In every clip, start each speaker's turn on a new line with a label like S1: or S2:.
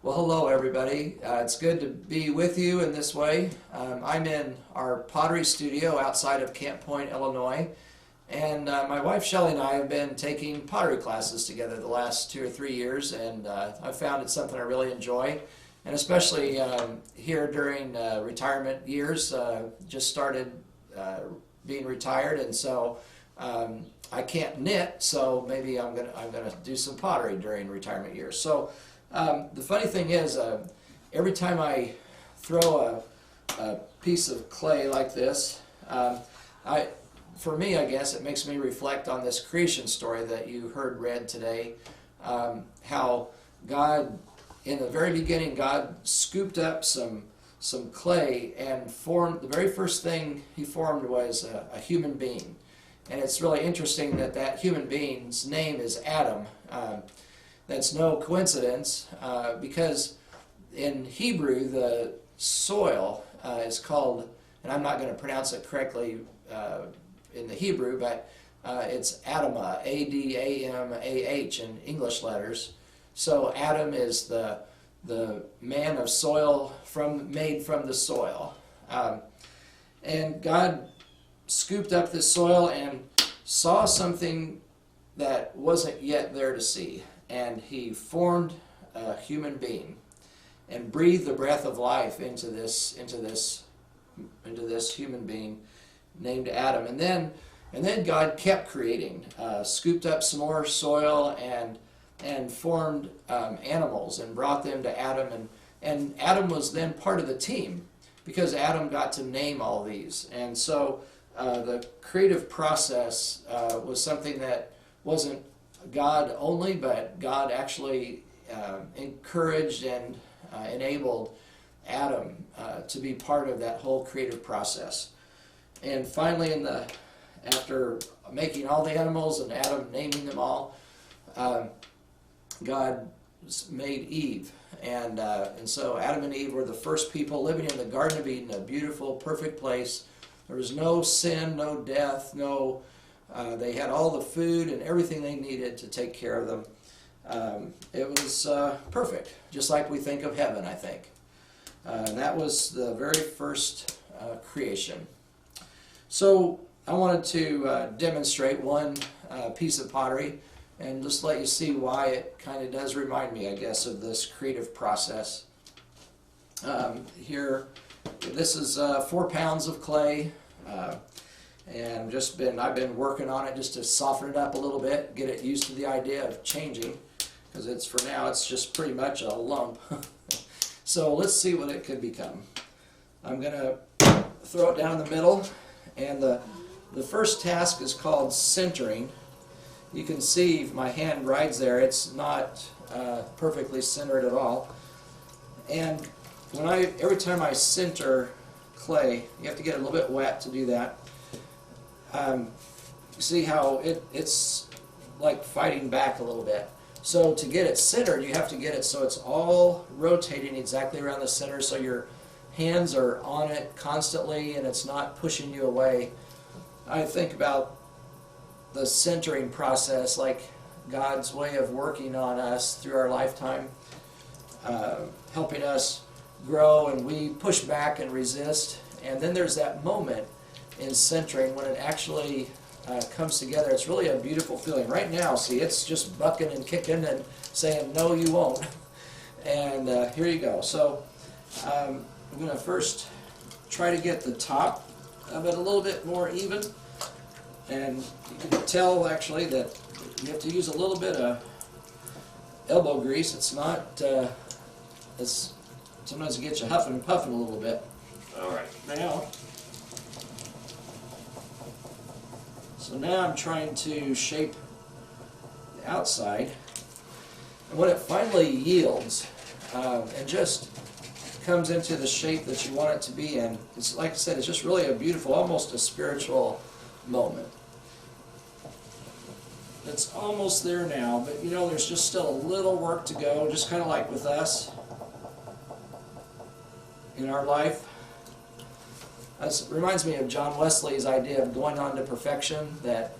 S1: Well, hello everybody. It's good to be with you in this way. I'm in our pottery studio outside of Camp Point, Illinois, and my wife Shelley and I have been taking pottery classes together the last 2 or 3 years, and I've found it's something I really enjoy, and especially here during retirement years. Just started being retired, and so I can't knit, so maybe I'm gonna do some pottery during retirement years. So. The funny thing is, every time I throw a piece of clay like this, for me, I guess, it makes me reflect on this creation story that you heard read today, how God, in the very beginning, God scooped up some clay and formed, the very first thing he formed was a human being. And it's really interesting that that human being's name is Adam. That's no coincidence, because in Hebrew the soil is called, and I'm not going to pronounce it correctly in the Hebrew, but it's Adamah, A-D-A-M-A-H in English letters. So Adam is the man of soil, made from the soil. And God scooped up this soil and saw something that wasn't yet there to see. And he formed a human being and breathed the breath of life into this human being named Adam. And then God kept creating, scooped up some more soil and formed animals and brought them to Adam. And Adam was then part of the team because Adam got to name all these. And so the creative process was something that wasn't God only, but God actually encouraged and enabled Adam to be part of that whole creative process. And finally, after making all the animals and Adam naming them all, God made Eve, and so Adam and Eve were the first people living in the Garden of Eden, a beautiful, perfect place. There was no sin, no death, no. They had all the food and everything they needed to take care of them. It was perfect, just like we think of heaven, I think. And that was the very first creation. So I wanted to demonstrate one piece of pottery and just let you see why it kind of does remind me, I guess, of this creative process. Here, this is 4 pounds of clay. And I've been working on it just to soften it up a little bit, get it used to the idea of changing, because for now it's just pretty much a lump. So let's see what it could become. I'm going to throw it down the middle, and the first task is called centering. You can see my hand rides there. It's not perfectly centered at all. And every time I center clay, you have to get it a little bit wet to do that. You see how it's like fighting back a little bit. So to get it centered, you have to get it so it's all rotating exactly around the center, so your hands are on it constantly and it's not pushing you away. I think about the centering process like God's way of working on us through our lifetime, helping us grow, and we push back and resist, and then there's that moment in centering when it actually comes together. It's really a beautiful feeling. Right now, see, it's just bucking and kicking and saying, no, you won't. And here you go. So I'm going to first try to get the top of it a little bit more even. And you can tell, actually, that you have to use a little bit of elbow grease. It's not, sometimes it gets you huffing and puffing a little bit. All right, So now I'm trying to shape the outside, and when it finally yields and just comes into the shape that you want it to be in, it's like I said, it's just really a beautiful, almost a spiritual moment. It's almost there now, but you know, there's just still a little work to go, just kind of like with us in our life. This reminds me of John Wesley's idea of going on to perfection, that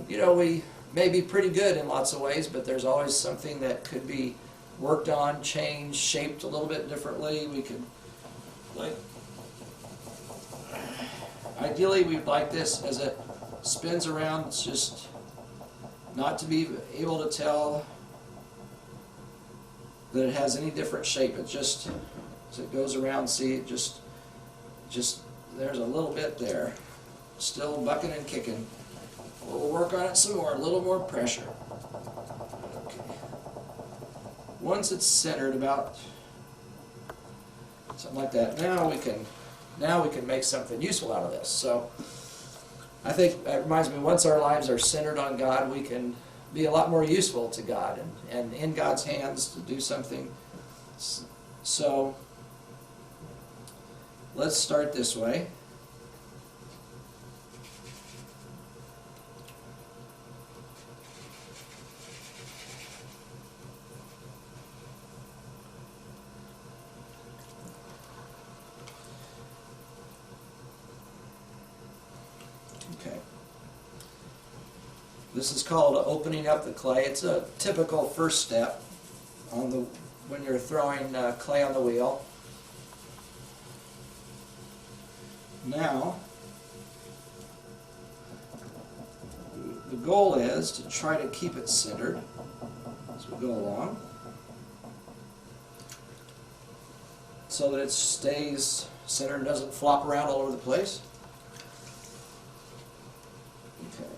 S1: you know, we may be pretty good in lots of ways, but there's always something that could be worked on, changed, shaped a little bit differently. We could, like, ideally we'd like this as it spins around, it's just not to be able to tell that it has any different shape. It just, as it goes around, see, it just there's a little bit there. Still bucking and kicking. We'll work on it some more, a little more pressure. Okay. Once it's centered about something like that, now we can make something useful out of this. So I think that reminds me, once our lives are centered on God, we can be a lot more useful to God and in God's hands to do something. So let's start this way. Okay. This is called opening up the clay. It's a typical first step when you're throwing clay on the wheel. Now, the goal is to try to keep it centered as we go along, so that it stays centered and doesn't flop around all over the place. Okay.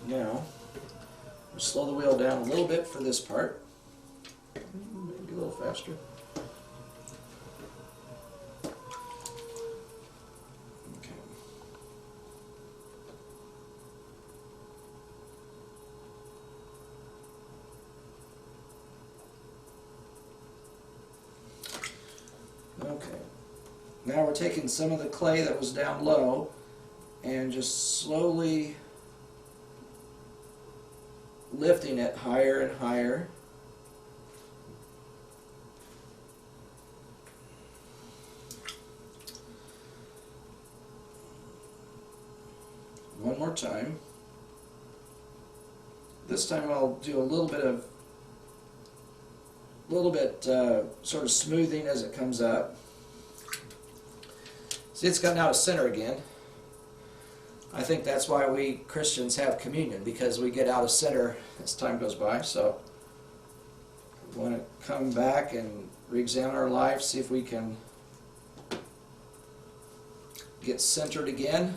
S1: Now, we'll slow the wheel down a little bit for this part. Maybe a little faster. Okay. Okay. Now we're taking some of the clay that was down low and just slowly lifting it higher and higher. One more time. This time I'll do a little bit sort of smoothing as it comes up. See, it's gotten out of center again. I think that's why we Christians have communion, because we get out of center as time goes by. So we want to come back and re-examine our life, see if we can get centered again.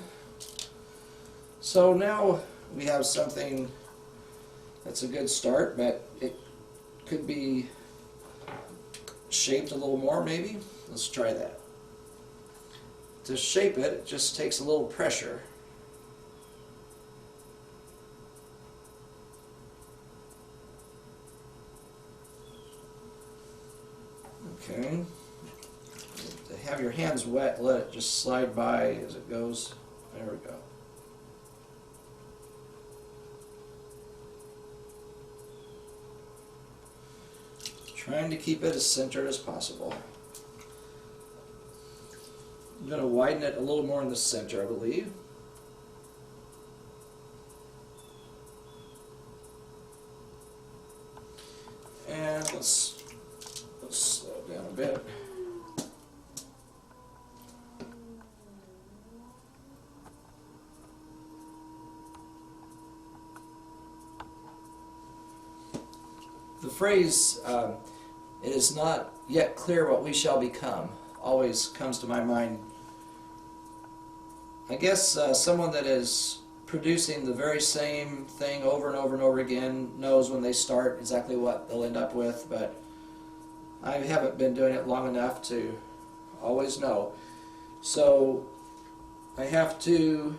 S1: So now we have something that's a good start, but it could be shaped a little more maybe. Let's try that. To shape it, it just takes a little pressure. Okay. To have your hands wet, let it just slide by as it goes. There we go. Trying to keep it as centered as possible. I'm going to widen it a little more in the center, I believe. And let's slow it down a bit. The phrase, "it is not yet clear what we shall become," always comes to my mind. I guess someone that is producing the very same thing over and over and over again knows when they start exactly what they'll end up with, but I haven't been doing it long enough to always know. So I have to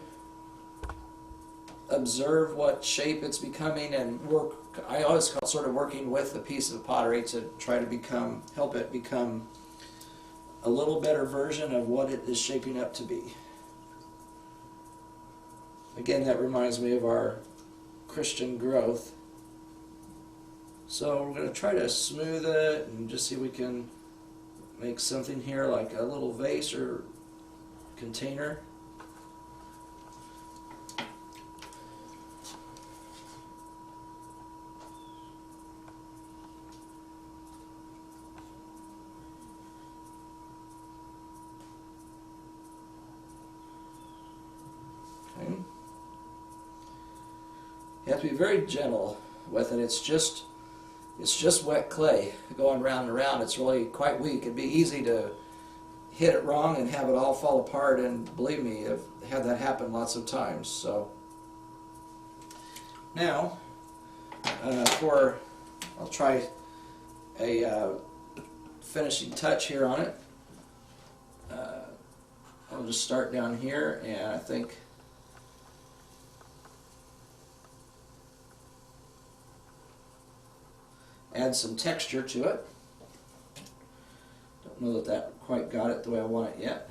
S1: observe what shape it's becoming and work. I always call it sort of working with the piece of pottery to try to help it become a little better version of what it is shaping up to be. Again, that reminds me of our Christian growth. So we're going to try to smooth it and just see if we can make something here like a little vase or container. have to be very gentle with it. It's just wet clay going round and around. It's really quite weak. It'd be easy to hit it wrong and have it all fall apart, and believe me, I've had that happen lots of times. So now I'll try a finishing touch here on it. I'll just start down here, and I think add some texture to it. Don't know that that quite got it the way I want it yet.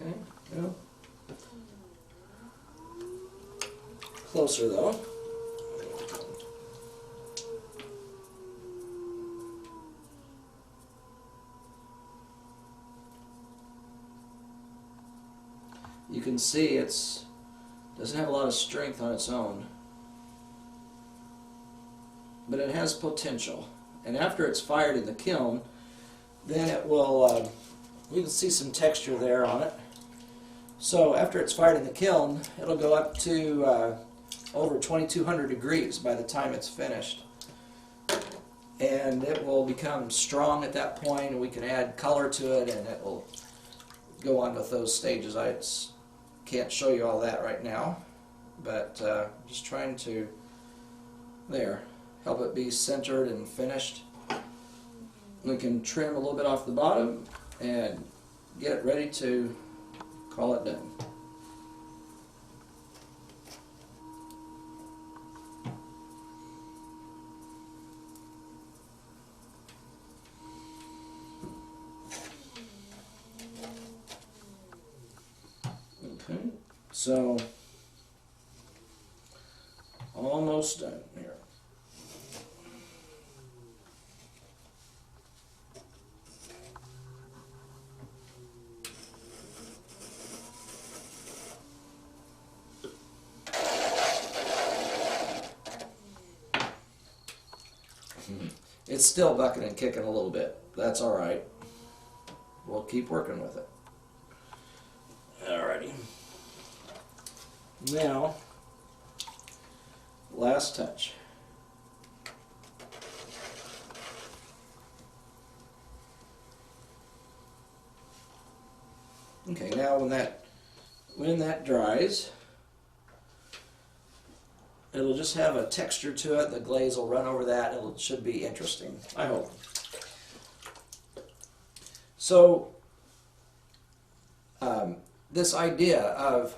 S1: Okay, go. Closer though. You can see it doesn't have a lot of strength on its own, but it has potential. And after it's fired in the kiln, then it will, you can see some texture there on it. So after it's fired in the kiln, it'll go up to over 2200 degrees by the time it's finished. And it will become strong at that point, and we can add color to it, and it will go on with those stages. I can't show you all that right now, but just trying to, there, help it be centered and finished. We can trim a little bit off the bottom and get it ready to call it done. Okay, so almost done here. It's still bucking and kicking a little bit. That's all right. We'll keep working with it. Alrighty. Now, last touch. Okay, now when that dries, it'll just have a texture to it. The glaze will run over that. It should be interesting, I hope. So, this idea of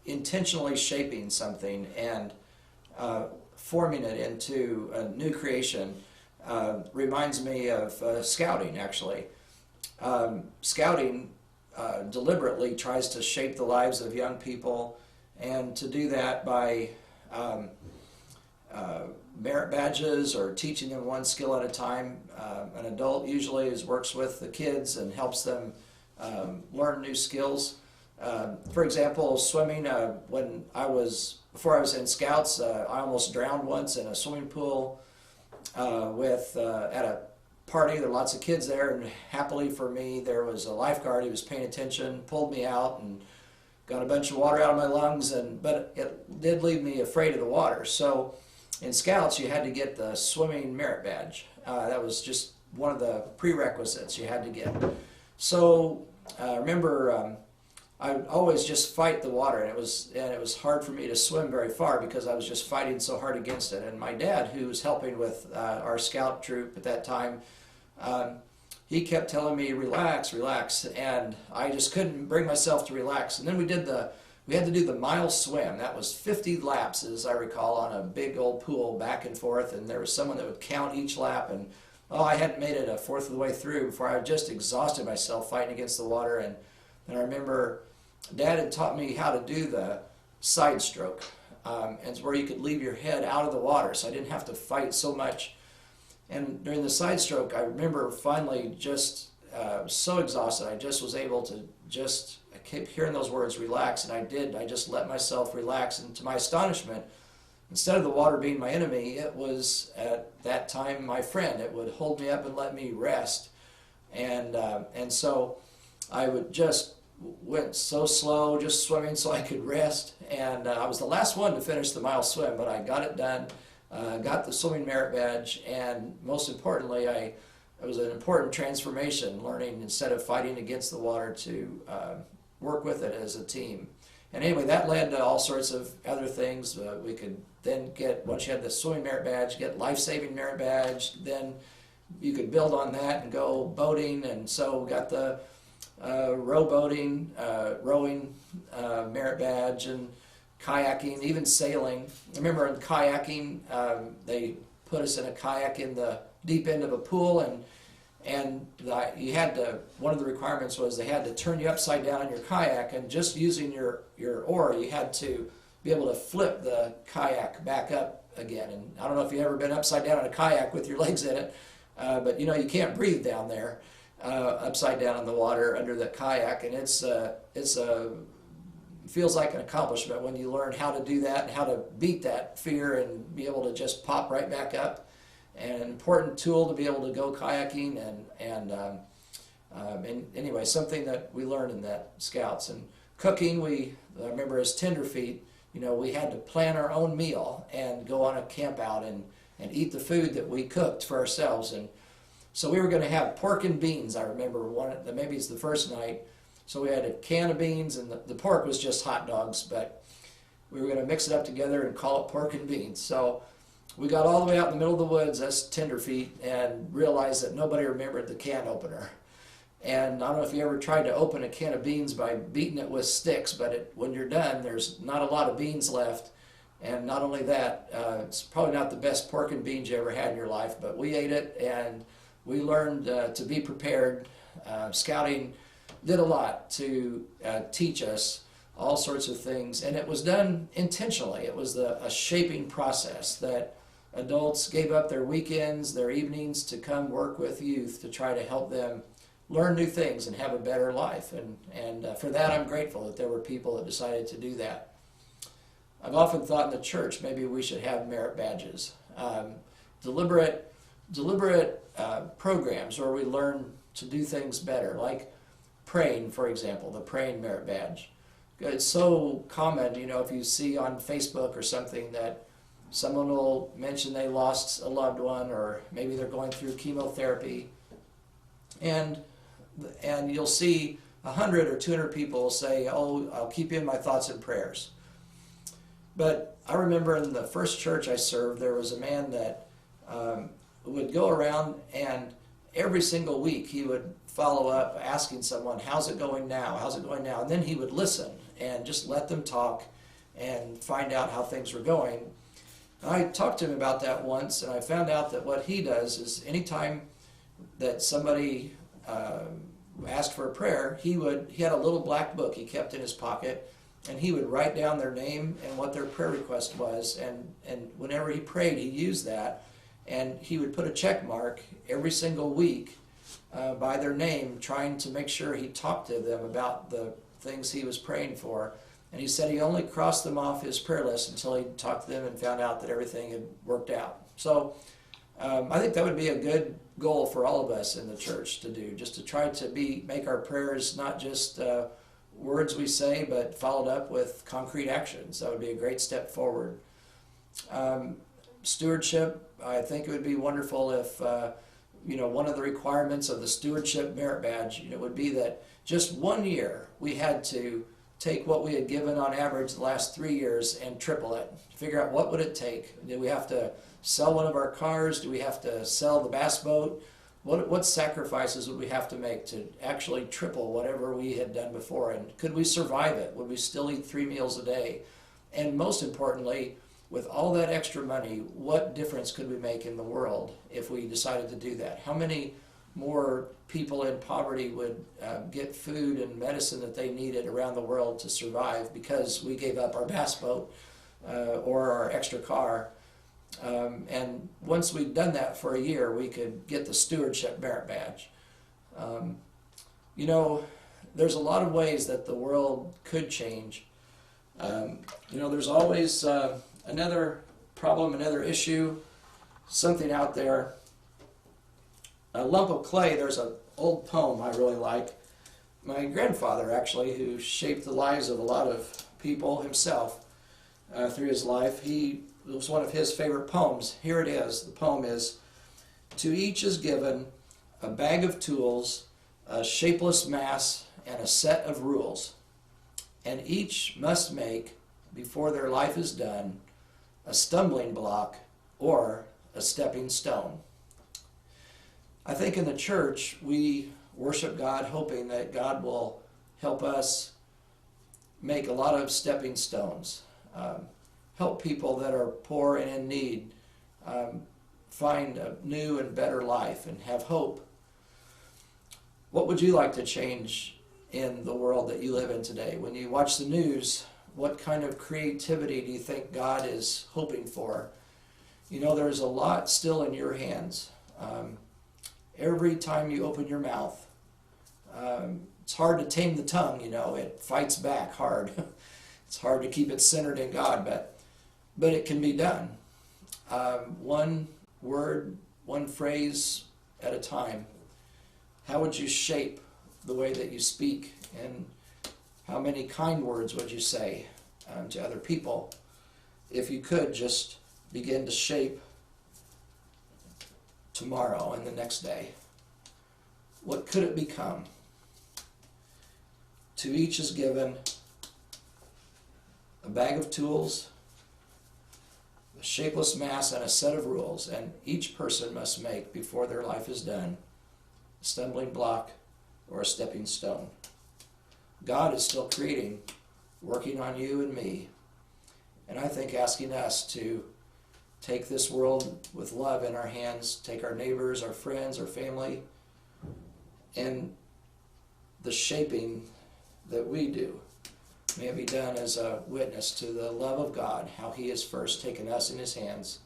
S1: intentionally shaping something and forming it into a new creation reminds me of scouting, actually. Scouting deliberately tries to shape the lives of young people, and to do that by merit badges or teaching them one skill at a time. An adult usually works with the kids and helps them learn new skills. For example, swimming. Before I was in Scouts, I almost drowned once in a swimming pool at a party. There were lots of kids there, and happily for me, there was a lifeguard. He was paying attention, pulled me out, and got a bunch of water out of my lungs. But it did leave me afraid of the water. So in Scouts, you had to get the swimming merit badge. That was just one of the prerequisites you had to get. So remember, I would always just fight the water, and it was hard for me to swim very far because I was just fighting so hard against it. And my dad, who was helping with our scout troop at that time, he kept telling me, relax, relax, and I just couldn't bring myself to relax. And then we had to do the mile swim. That was 50 laps, as I recall, on a big old pool back and forth, and there was someone that would count each lap, and I hadn't made it a fourth of the way through before I just exhausted myself fighting against the water. And I remember Dad had taught me how to do the side stroke, and it's where you could leave your head out of the water, so I didn't have to fight so much. And during the side stroke, I remember finally just so exhausted, I just was able to I kept hearing those words, relax, and I did. I just let myself relax, and to my astonishment, instead of the water being my enemy, it was at that time my friend. It would hold me up and let me rest. And so I would just went so slow, just swimming so I could rest. And I was the last one to finish the mile swim, but I got it done, got the swimming merit badge, and most importantly, it was an important transformation, learning instead of fighting against the water to work with it as a team. And anyway, that led to all sorts of other things. We could then get, once you had the swimming merit badge, get life-saving merit badge. Then you could build on that and go boating. And so we got the rowing merit badge, and kayaking, even sailing. I remember in kayaking, they put us in a kayak in the deep end of a pool, and you had to, one of the requirements was they had to turn you upside down in your kayak, and just using your oar, you had to be able to flip the kayak back up again. And I don't know if you've ever been upside down in a kayak with your legs in it, but you know, you can't breathe down there upside down in the water under the kayak, and it's feels like an accomplishment when you learn how to do that and how to beat that fear and be able to just pop right back up. And an important tool to be able to go kayaking, and anyway, something that we learned in that Scouts. And cooking, I remember as tenderfeet, you know, we had to plan our own meal and go on a camp out and eat the food that we cooked for ourselves. And so we were going to have pork and beans. I remember maybe it's the first night. So we had a can of beans, and the pork was just hot dogs, but we were going to mix it up together and call it pork and beans. So we got all the way out in the middle of the woods, us tenderfeet, and realized that nobody remembered the can opener. And I don't know if you ever tried to open a can of beans by beating it with sticks, but when you're done, there's not a lot of beans left. And not only that, it's probably not the best pork and beans you ever had in your life, but we ate it, and we learned to be prepared. Scouting did a lot to teach us all sorts of things, and it was done intentionally. It was a shaping process that adults gave up their weekends, their evenings to come work with youth to try to help them learn new things and have a better life. And for that, I'm grateful that there were people that decided to do that. I've often thought in the church maybe we should have merit badges, deliberate programs where we learn to do things better, like praying, for example, the praying merit badge. It's so common, you know, if you see on Facebook or something that someone will mention they lost a loved one, or maybe they're going through chemotherapy, and you'll see 100 or 200 people say, "Oh, I'll keep you in my thoughts and prayers." But I remember in the first church I served, there was a man that would go around, and every single week he would follow up asking someone, "How's it going now? How's it going now?" And then he would listen and just let them talk and find out how things were going. I talked to him about that once, and I found out that what he does is anytime that somebody asked for a prayer, he had a little black book he kept in his pocket, and he would write down their name and what their prayer request was, and whenever he prayed, he used that, and he would put a check mark every single week by their name, trying to make sure he talked to them about the things he was praying for. And he said he only crossed them off his prayer list until he talked to them and found out that everything had worked out. So I think that would be a good goal for all of us in the church to do, just to try to make our prayers not just words we say, but followed up with concrete actions. That would be a great step forward. Stewardship, I think it would be wonderful if one of the requirements of the stewardship merit badge, would be that just 1 year we had to take what we had given on average the last 3 years and triple it. Figure out what would it take. Do we have to sell one of our cars? Do we have to sell the bass boat? What sacrifices would we have to make to actually triple whatever we had done before? And could we survive it? Would we still eat 3 meals a day? And most importantly, with all that extra money, what difference could we make in the world if we decided to do that? How many more people in poverty would get food and medicine that they needed around the world to survive because we gave up our bass boat or our extra car? And once we'd done that for a year, we could get the stewardship merit badge. There's a lot of ways that the world could change. There's always another problem, another issue, something out there. A lump of clay, there's an old poem I really like my grandfather, actually, who shaped the lives of a lot of people himself through his life. It was one of his favorite poems. Here it is. The poem is, "To each is given a bag of tools, a shapeless mass, and a set of rules. And each must make, before their life is done, a stumbling block or a stepping stone." I think in the church we worship God hoping that God will help us make a lot of stepping stones, help people that are poor and in need find a new and better life and have hope. What would you like to change in the world that you live in today? When you watch the news, what kind of creativity do you think God is hoping for? You know, there's a lot still in your hands. Every time you open your mouth, it's hard to tame the tongue, you know, it fights back hard. It's hard to keep it centered in God, but it can be done. One word, one phrase at a time. How would you shape the way that you speak, and how many kind words would you say to other people if you could just begin to shape tomorrow and the next day? What could it become? To each is given a bag of tools, a shapeless mass, and a set of rules, and each person must make, before their life is done, a stumbling block or a stepping stone. God is still creating, working on you and me, and I think asking us to take this world with love in our hands, take our neighbors, our friends, our family, and the shaping that we do may it be done as a witness to the love of God, how He has first taken us in His hands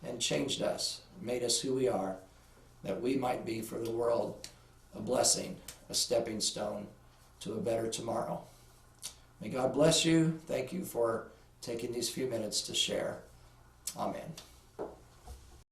S1: and changed us, made us who we are, that we might be for the world a blessing, a stepping stone to a better tomorrow. May God bless you. Thank you for taking these few minutes to share. Amen.